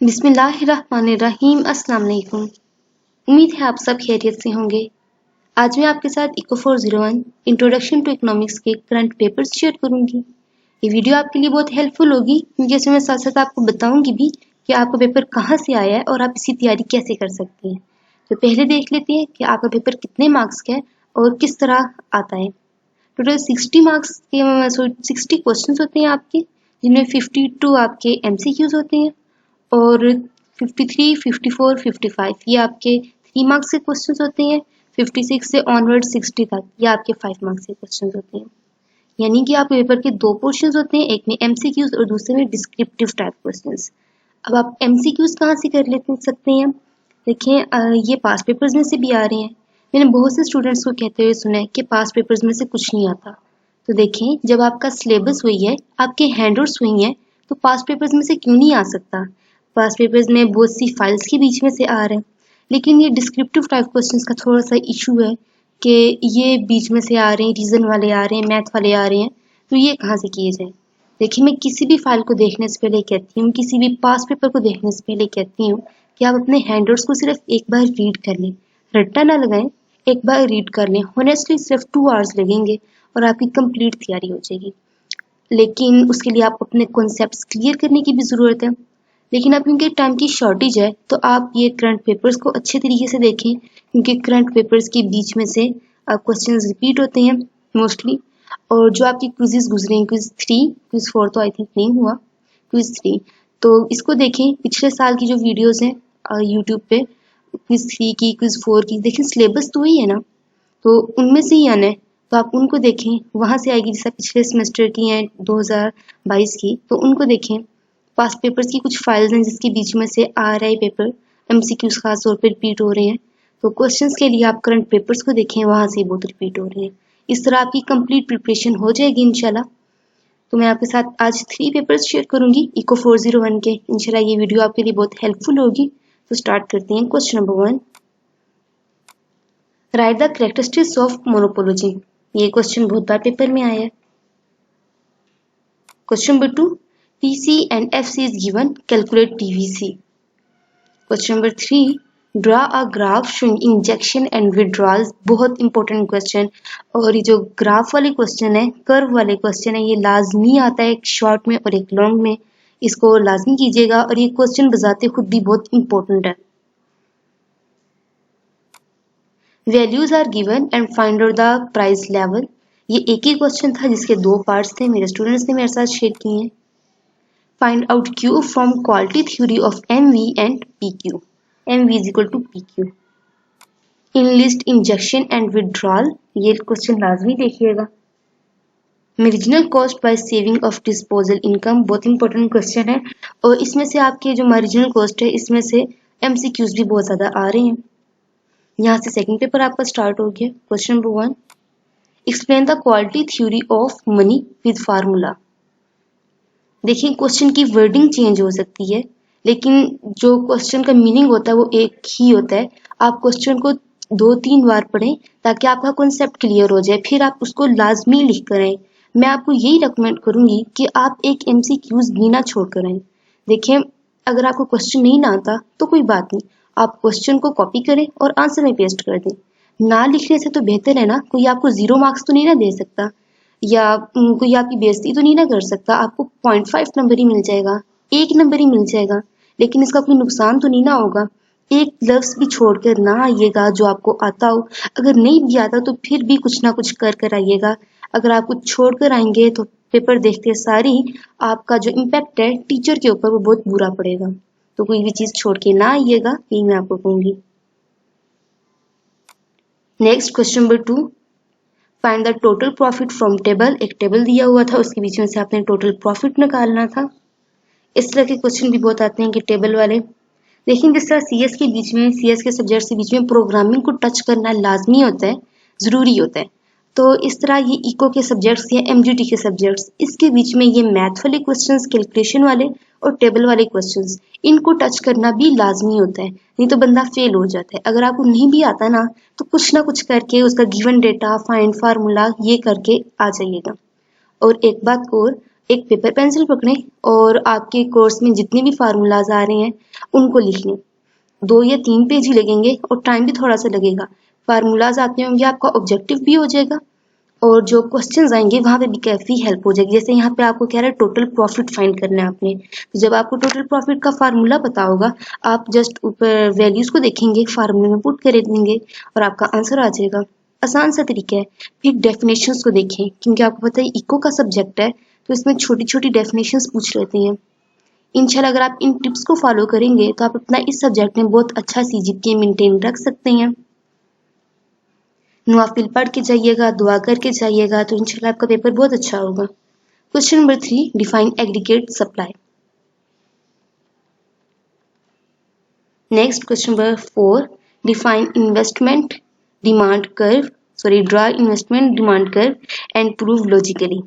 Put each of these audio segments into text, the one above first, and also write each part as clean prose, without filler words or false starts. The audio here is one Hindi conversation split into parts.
बिस्मिल्लाहिर्रहमानिर्रहीम। अस्सलाम वालेकुम। उम्मीद है आप सब खैरियत से होंगे। आज मैं आपके साथ इको 401 इंट्रोडक्शन टू इकोनॉमिक्स के करंट पेपर्स शेयर करूंगी। ये वीडियो आपके लिए बहुत हेल्पफुल होगी क्योंकि इसमें मैं साथ साथ आपको बताऊंगी भी कि आपका पेपर कहाँ से आया है और आप इसकी तैयारी कैसे कर सकते हैं। तो पहले देख लेते हैं कि आपका पेपर कितने मार्क्स का है और किस तरह आता है। टोटल 60 मार्क्स के 60 क्वेश्चन होते हैं आपके, जिनमें 52 आपके MCQs होते हैं और 53, 54, 55 ये आपके 3 मार्क्स के क्वेश्चन होते हैं। 56 से ऑनवर्ड 60 तक ये आपके 5 मार्क्स के क्वेश्चन होते हैं। यानी कि आपके पेपर के दो पोर्शन होते हैं, एक में MCQs और दूसरे में डिस्क्रिप्टिव टाइप क्वेश्चंस। अब आप MCQs कहाँ से कर सकते हैं? देखिए, ये पास पेपर्स में से भी आ रहे हैं। मैंने बहुत से स्टूडेंट्स को कहते हुए सुना है कि पास पेपर्स में से कुछ नहीं आता। तो देखें, जब आपका सिलेबस वही है, आपके हैंडआउट्स वही हैं, तो पास पेपर्स में से क्यों नहीं आ सकता? पास पेपर्स में बहुत सी फाइल्स के बीच में से आ रहे हैं, लेकिन ये डिस्क्रिप्टिव टाइप क्वेश्चंस का थोड़ा सा इशू है कि ये बीच में से आ रहे हैं, रीजन वाले आ रहे हैं, मैथ वाले आ रहे हैं, तो ये कहाँ से किए जाए? देखिए, मैं किसी भी फाइल को देखने से पहले कहती हूँ, किसी भी पास पेपर को देखने से पहले कहती हूँ कि आप अपने हैंडआउट्स को सिर्फ एक बार रीड कर लें, रट्टा ना लगाएं, एक बार रीड कर लें। होनेस्टली सिर्फ 2 आवर्स लगेंगे और आपकी कंप्लीट तैयारी हो जाएगी। लेकिन उसके लिए आप अपने कॉन्सेप्ट्स क्लियर करने की भी ज़रूरत है। लेकिन अब क्योंकि टाइम की शॉर्टेज है, तो आप ये करंट पेपर्स को अच्छे तरीके से देखें, क्योंकि करंट पेपर्स के बीच में से क्वेश्चंस रिपीट होते हैं मोस्टली। और जो आपकी क्विज़ेस गुजरे हैं, क्विज़ 3, क्विज़ 4 तो आई थिंक नहीं हुआ, क्विज़ 3, तो इसको देखें। पिछले साल की जो वीडियोस हैं यूट्यूब पे, क्विज़ 3 की, क्विज़ 4 की, देखें सिलेबस तो वही है ना, तो उनमें से ही आना है, तो आप उनको देखें, वहाँ से आएगी। जैसा पिछले सेमेस्टर की हैं 2022 की, तो उनको देखें। पास्ट पेपर्स की कुछ फाइल्स हैं जिसके बीच में से आ रहा है पेपर, MCQs खास तौर पर रिपीट हो रहे हैं, तो क्वेश्चंस के लिए आप करंट पेपर्स को देखें, वहाँ से बहुत रिपीट हो रहे हैं। इस तरह आपकी कंप्लीट प्रिपरेशन हो जाएगी इंशाल्लाह। तो मैं आपके साथ आज 3 पेपर्स शेयर करूंगी इको 401 के। इंशाल्लाह ये वीडियो आपके लिए बहुत हेल्पफुल होगी। तो स्टार्ट करते हैं। Question number 1, write the characteristics of monopoly. ये क्वेश्चन बहुत बार पेपर में आया है। Question number 2, PC and FC is given, calculate TVC. Question number 3, draw a graph showing injection and withdrawals. बहुत इंपॉर्टेंट क्वेश्चन, और ये जो ग्राफ वाले क्वेश्चन है, कर्व वाले क्वेश्चन है, ये लाजमी आता है एक शॉर्ट में और एक लॉन्ग में। इसको लाजमी कीजिएगा, और ये क्वेश्चन बजाते खुद भी बहुत इंपॉर्टेंट है। Values are given and find out the price level. ये एक ही क्वेश्चन था जिसके 2 पार्ट्स थे, मेरे स्टूडेंट्स ने मेरे साथ शेयर किए हैं। Find out Q from quality theory of MV and PQ. MV is equal to PQ. Enlist injection and withdrawal. ये क्वेश्चन लाजमी देखिएगा। Marginal cost by saving of disposal income, बहुत इंपॉर्टेंट क्वेश्चन है, और इसमें से आपके जो मार्जिनल कॉस्ट है, इसमें से MCQs भी बहुत ज़्यादा आ रहे हैं। यहाँ से सेकंड पेपर आपका स्टार्ट हो गया। Question number 1, explain the quality theory of money with formula. देखिए, क्वेश्चन की वर्डिंग चेंज हो सकती है, लेकिन जो क्वेश्चन का मीनिंग होता है वो एक ही होता है। आप क्वेश्चन को 2-3 बार पढ़ें ताकि आपका कॉन्सेप्ट क्लियर हो जाए, फिर आप उसको लाजमी लिख कर आएं। मैं आपको यही रिकमेंड करूंगी कि आप एक MCQs भी ना छोड़ कर आएं। देखिए, अगर आपको क्वेश्चन नहीं ना आता तो कोई बात नहीं, आप क्वेश्चन को कॉपी करें और आंसर में पेस्ट कर दें। ना लिखने से तो बेहतर है ना, कोई आपको 0 मार्क्स तो नहीं ना दे सकता, या कोई आपकी बेइज्जती तो नहीं ना कर सकता। आपको 0.5 नंबर ही मिल जाएगा, 1 नंबर ही मिल जाएगा, लेकिन इसका कोई नुकसान तो नहीं ना होगा। एक लफ्ज भी छोड़कर ना आइएगा जो आपको आता हो। अगर नहीं भी आता तो फिर भी कुछ ना कुछ कर आइएगा। अगर आप कुछ छोड़ कर आएंगे तो पेपर देखते सारी आपका जो इम्पैक्ट है टीचर के ऊपर वो बहुत बुरा पड़ेगा। तो कोई भी चीज छोड़ के ना आइएगा, यही मैं आपको कहूंगी। Next, question number 2, find the total profit from table. एक टेबल दिया हुआ था, उसके बीच में से आपने टोटल प्रॉफिट निकालना था। इस तरह के क्वेश्चन भी बहुत आते हैं कि टेबल वाले। लेकिन जिस तरह CS के बीच में, CS के सब्जेक्ट के बीच में प्रोग्रामिंग को टच करना लाजमी होता है, जरूरी होता है, तो इस तरह ये इको के सब्जेक्ट्स या MGT के सब्जेक्ट्स, इसके बीच में ये मैथ वाले क्वेश्चंस, कैलकुलेशन वाले और टेबल वाले क्वेश्चंस, इनको टच करना भी लाजमी होता है, नहीं तो बंदा फेल हो जाता है। अगर आपको नहीं भी आता ना, तो कुछ ना कुछ करके उसका गिवन डेटा, फाइंड, फार्मूला ये करके आ जाइएगा। और एक बात और, एक पेपर पेंसिल पकड़ें और आपके कोर्स में जितने भी फार्मूलाज आ रहे हैं उनको लिख लें। 2 या 3 पेज ही लगेंगे और टाइम भी थोड़ा सा लगेगा। फार्मूलाज आते होंगे, आपका ऑब्जेक्टिव भी हो जाएगा और जो क्वेश्चंस आएंगे वहां पे भी काफी हेल्प हो जाएगी। जैसे यहाँ पे आपको कह रहा है टोटल प्रॉफिट फाइंड करना है आपने, तो जब आपको टोटल प्रॉफिट का फार्मूला पता होगा, आप जस्ट ऊपर वैल्यूज को देखेंगे, फार्मूले में पुट कर देंगे और आपका आंसर आ जाएगा। आसान सा तरीका है। फिर डेफिनेशंस को देखें, क्योंकि आपको पता है इको का सब्जेक्ट है तो इसमें छोटी छोटी डेफिनेशंस पूछ लेते हैं। इंशाल्लाह अगर आप इन टिप्स को फॉलो करेंगे तो आप अपना इस सब्जेक्ट में बहुत अच्छा CGPA मेंटेन रख सकते हैं। नवाफिल पढ़ के जाइएगा, दुआ करके जाइएगा, तो इंशाल्लाह आपका पेपर बहुत अच्छा होगा। Question number 3, define aggregate supply. Next question number 4, define investment demand curve, draw investment demand curve and prove logically.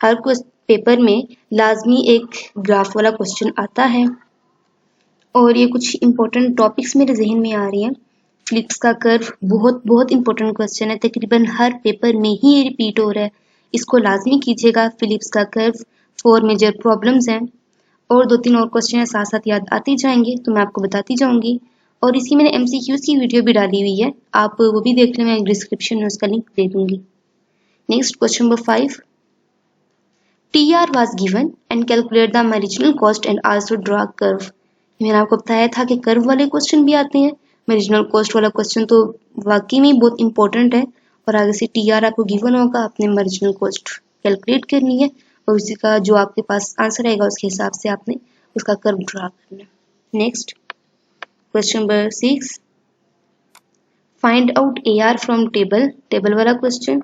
Her paper में लाजमी एक ग्राफ वाला क्वेश्चन आता है और ये कुछ इंपॉर्टेंट टॉपिक्स मेरे जहन में आ रही हैं। फिलिप्स का कर्व बहुत बहुत इंपॉर्टेंट क्वेश्चन है, तकरीबन हर पेपर में ही ये रिपीट हो रहा है, इसको लाजमी कीजिएगा। फिलिप्स का कर्व 4 मेजर प्रॉब्लम्स हैं और 2-3 और क्वेश्चन साथ साथ याद आते जाएंगे तो मैं आपको बताती जाऊंगी। और इसी मैंने MCQs की वीडियो भी डाली हुई है, आप वो भी देख लें, मैं डिस्क्रिप्शन में उसका लिंक दे दूंगी। Next question number 5, TR was given and calculate the marginal cost and also draw a curve। मैंने आपको बताया था कि कर्व वाले क्वेश्चन भी आते हैं। मार्जिनल कॉस्ट वाला क्वेश्चन तो वाकई में बहुत इंपॉर्टेंट है और आगे से TR आपको गिवन होगा, आपने मार्जिनल कॉस्ट कैलकुलेट करनी है और उसी का जो आपके पास आंसर आएगा उसके हिसाब से आपने उसका कर्व ड्रा करना है। Next question number 6, find out AR from table वाला क्वेश्चन।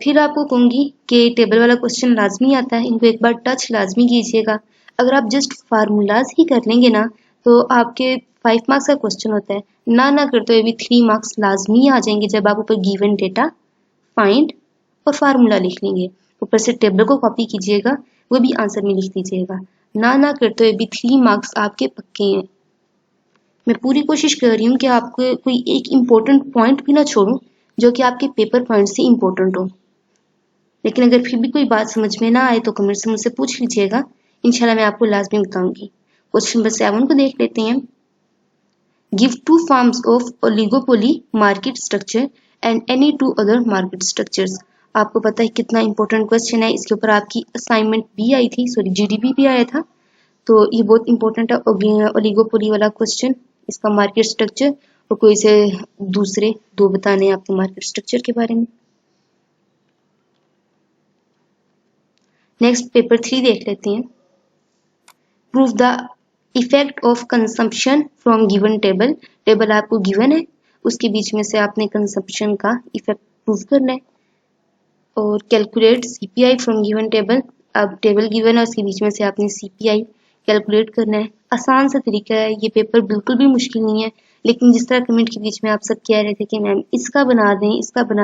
फिर आपको कहूंगी कि टेबल वाला क्वेश्चन लाजमी आता है, इनको एक बार टच लाजमी कीजिएगा। अगर आप जस्ट फार्मूलाज ही कर लेंगे ना तो आपके 5 मार्क्स का क्वेश्चन होता है, ना करते हुए भी 3 मार्क्स लाजमी आ जाएंगे जब आप ऊपर गिवन डेटा फाइंड और फार्मूला लिख लेंगे। ऊपर से टेबल को कॉपी कीजिएगा, वो भी आंसर में लिख दीजिएगा। ना करते हुए भी 3 मार्क्स आपके पक्के हैं। मैं पूरी कोशिश कर रही हूँ कि आपको कोई एक इम्पोर्टेंट पॉइंट भी ना छोड़ूं जो कि आपके पेपर पॉइंट से इम्पोर्टेंट हो। लेकिन अगर फिर भी कोई बात समझ में ना आए तो कमेंट से मुझसे पूछ लीजिएगा, इंशाल्लाह मैं आपको लाजमी बताऊंगी। क्वेश्चन नंबर 7 को देख लेते हैं। Give 2 forms of oligopoly market structure and any 2 other market structures. आपको पता है कितना इंपॉर्टेंट क्वेश्चन है, इसके ऊपर आपकी असाइनमेंट भी आई थी, GDP भी आया था, तो ये बहुत इंपॉर्टेंट है ओलिगोपोली वाला क्वेश्चन। इसका मार्केट स्ट्रक्चर और कोई से दूसरे 2 बताने हैं आपको मार्केट स्ट्रक्चर के बारे में। नेक्स्ट पेपर 3 देख लेते हैं। Prove the effect of consumption from given table आपको गिवन है, उसके बीच में से आपने कंजम्पशन का इफेक्ट प्रूव करना है। और calculate CPI from given table, अब टेबल गिवन है उसके बीच में से आपने CPI कैलकुलेट करना है। आसान सा तरीका है, ये पेपर बिल्कुल भी मुश्किल नहीं है, लेकिन जिस तरह कमेंट के बीच में आप सब कह रहे थे कि मैम इसका बना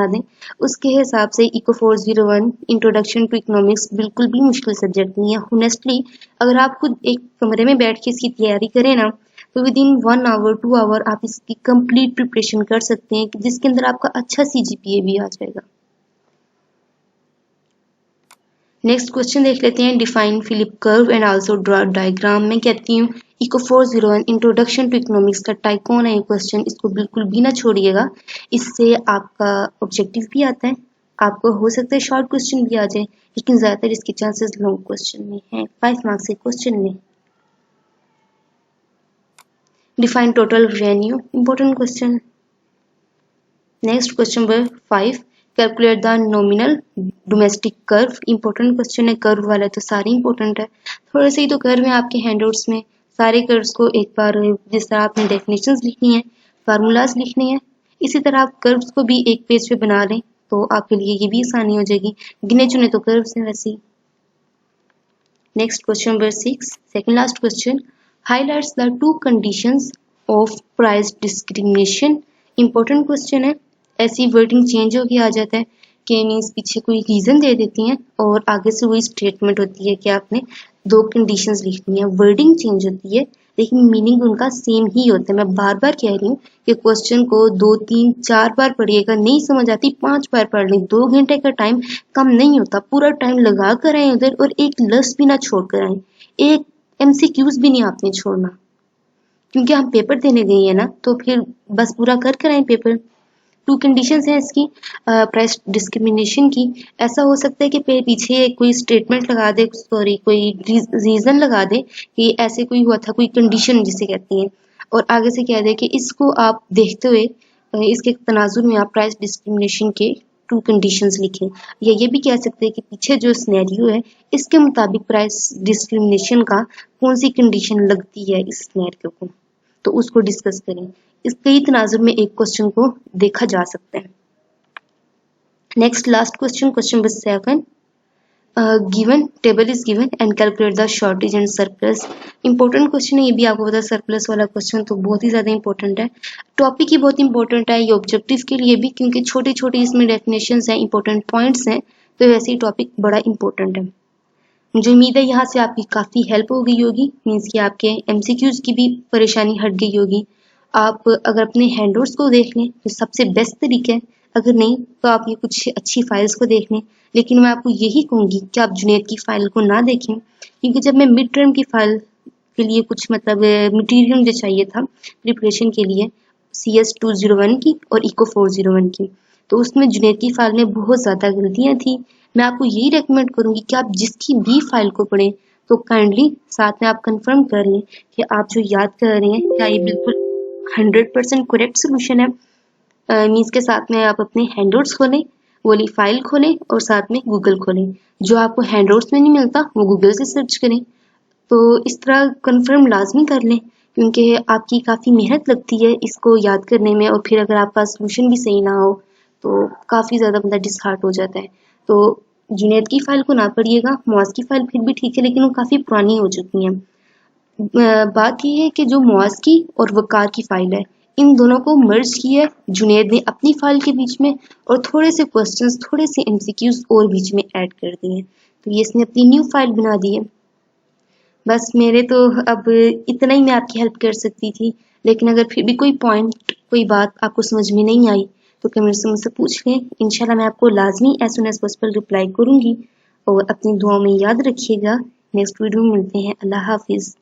दें, उसके हिसाब से इको 401 इंट्रोडक्शन टू इकोनॉमिक्स बिल्कुल भी मुश्किल सब्जेक्ट नहीं है। ऑनेस्टली अगर आप खुद एक कमरे में बैठ के इसकी तैयारी करें ना तो विद इन 1 आवर 2 आवर आप इसकी कंप्लीट प्रिपरेशन कर सकते हैं, जिसके अंदर आपका अच्छा CGPA भी आ जाएगा। नेक्स्ट क्वेश्चन देख लेते हैं। Define Phillip curve and also draw diagram. मैं कहती हूँ इको 401 इंट्रोडक्शन टू इकोनॉमिक्स का टाइप कौन है क्वेश्चन, इसको बिल्कुल भी ना छोड़िएगा, इससे आपका ऑब्जेक्टिव भी आता है। आपको हो सकता है शॉर्ट क्वेश्चन भी आ जाए, लेकिन ज्यादातर इसके चांसेस लॉन्ग क्वेश्चन में है, 5 मार्क्स के क्वेश्चन में। Define total revenue, important question. Next question number 5, calculate the nominal domestic curve, important question है। कर्व वाला तो सारे इंपॉर्टेंट है, थोड़े से ही तो कर्व है आपके हैंडआउट्स में। सारे कर्व्स को एक बार जिस तरह आपने डेफिनेशंस लिखनी है, फार्मूलाज लिखने हैं, इसी तरह आप कर्व्स को भी एक पेज पे बना लें तो आपके लिए ये भी आसानी हो जाएगी। गिने चुने तो कर्व्स हैं वैसे ही। Next question number 6, second last question, highlights the 2 conditions of price discrimination, important question है। ऐसी वर्डिंग चेंज होके आ जाता है कि मीन्स पीछे कोई रीजन दे देती हैं और आगे से वही स्टेटमेंट होती है कि आपने दो कंडीशंस लिखनी है, वर्डिंग चेंज होती है लेकिन मीनिंग उनका सेम ही होता है। मैं बार बार कह रही हूँ कि क्वेश्चन को 2 3 4 बार पढ़िएगा, नहीं समझ आती 5 बार पढ़ लें। 2 घंटे का टाइम कम नहीं होता, पूरा टाइम लगा कर आए उधर और एक लफ्ज भी ना छोड़ कर आए, एक MCQs भी नहीं आपने छोड़ना, क्योंकि हम पेपर देने गए हैं ना, तो फिर बस पूरा कर कर आए पेपर। 2 कंडीशंस हैं इसकी प्राइस डिस्क्रिमिनेशन की। ऐसा हो सकता है कि पीछे कोई स्टेटमेंट लगा दे, सॉरी कोई रीजन लगा दे कि ऐसे कोई हुआ था, कोई कंडीशन जिसे कहती हैं, और आगे से कह दे कि इसको आप देखते हुए इसके तनाजुर में आप प्राइस डिस्क्रिमिनेशन के 2 कंडीशंस लिखें। या ये भी कह सकते हैं कि पीछे जो सिनेरियो है इसके मुताबिक प्राइस डिस्क्रिमिनेशन का कौन सी कंडीशन लगती है इस सिनेरियो को, तो उसको डिस्कस करें। इस कई तनाजुर में एक क्वेश्चन को देखा जा सकता है। Next last question, question number 7, given table is given and calculate the shortage and surplus. Important question है ये भी, आपको पता है सरप्लस वाला क्वेश्चन तो बहुत ही ज्यादा इंपॉर्टेंट है, टॉपिक ही बहुत इंपॉर्टेंट है, ये ऑब्जेक्टिव के लिए भी, क्योंकि छोटी छोटी इसमें डेफिनेशंस हैं, इंपॉर्टेंट पॉइंट्स हैं, तो वैसे ही टॉपिक बड़ा इंपॉर्टेंट है। मुझे उम्मीद है यहाँ से आपकी काफ़ी हेल्प हो गई होगी, मीन्स कि आपके MCQs की भी परेशानी हट गई होगी। आप अगर अपने हैंडआउट्स को देख लें तो सबसे बेस्ट तरीका है, अगर नहीं तो आप ये कुछ अच्छी फाइल्स को देख लें। लेकिन मैं आपको यही कहूँगी कि आप जुनैद की फ़ाइल को ना देखें, क्योंकि जब मैं मिड टर्म की फ़ाइल के लिए कुछ मतलब मटीरियल मुझे चाहिए था प्रिपरेशन के लिए, CS 201 की और इको 401 की, तो उसमें जुनैद की फ़ाइल में बहुत ज़्यादा गलतियाँ थी। मैं आपको यही रेकमेंड करूँगी कि आप जिसकी भी फाइल को पढ़ें तो काइंडली साथ में आप कंफर्म कर लें कि आप जो याद कर रहे हैं क्या ये बिल्कुल 100% करेक्ट सोल्यूशन है। मीन्स के साथ में आप अपने हैंडआउट्स खोलें, वो वाली फाइल खोलें और साथ में गूगल खोलें। जो आपको हैंडआउट्स में नहीं मिलता वो गूगल से सर्च करें। तो इस तरह कंफर्म लाजमी कर लें, क्योंकि आपकी काफ़ी मेहनत लगती है इसको याद करने में, और फिर अगर आपका सोल्यूशन भी सही ना हो तो काफ़ी ज़्यादा बंदा डिसहार्ट हो जाता है। तो जुनैद की फ़ाइल को ना पढ़िएगा, मुआज़ की फ़ाइल फिर भी ठीक है लेकिन वो काफ़ी पुरानी हो चुकी हैं। बात ये है कि जो मुआज़ की और वक़ार की फ़ाइल है, इन दोनों को मर्ज किया है जुनैद ने अपनी फ़ाइल के बीच में, और थोड़े से क्वेश्चंस, थोड़े से MCQs और बीच में ऐड कर दिए हैं, तो ये इसने अपनी न्यू फ़ाइल बना दी है। बस मेरे तो अब इतना ही मैं आपकी हेल्प कर सकती थी, लेकिन अगर फिर भी कोई पॉइंट, कोई बात आपको समझ में नहीं आई तो कमेंट से मुझसे पूछ लें। इंशाल्लाह मैं आपको लाजमी as soon as possible reply करूँगी, और अपनी दुआओं में याद रखिएगा। नेक्स्ट वीडियो में मिलते हैं। अल्लाह हाफिज़।